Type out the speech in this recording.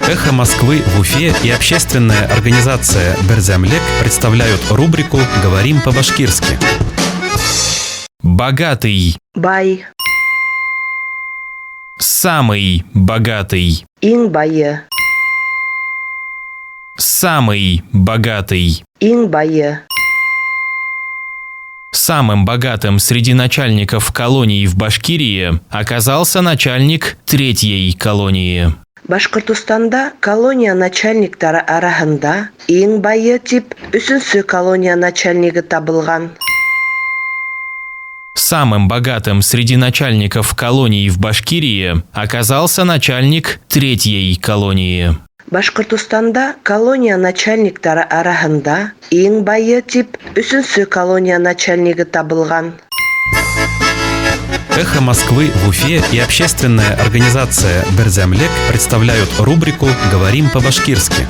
«Эхо Москвы» в Уфе и общественная организация «Берзямлек» представляют рубрику «Говорим по-башкирски». Богатый. Бай. Самый богатый. Иң байы. Самый богатый. Иң байы. Самым богатым среди начальников колоний в Башкирии оказался начальник третьей колонии. Башкортостанда колония начальниктары арасында иң байы тип 3-нче колония начальниги табылган. Самым богатым среди начальников колоний в Башкирии оказался начальник третьей колонии. Башкортостанда колония начальниктары арасында иң байы тип 3-нче колония начальниги табылган. «Эхо Москвы» в Уфе и общественная организация «Берзямлек» представляют рубрику «Говорим по-башкирски».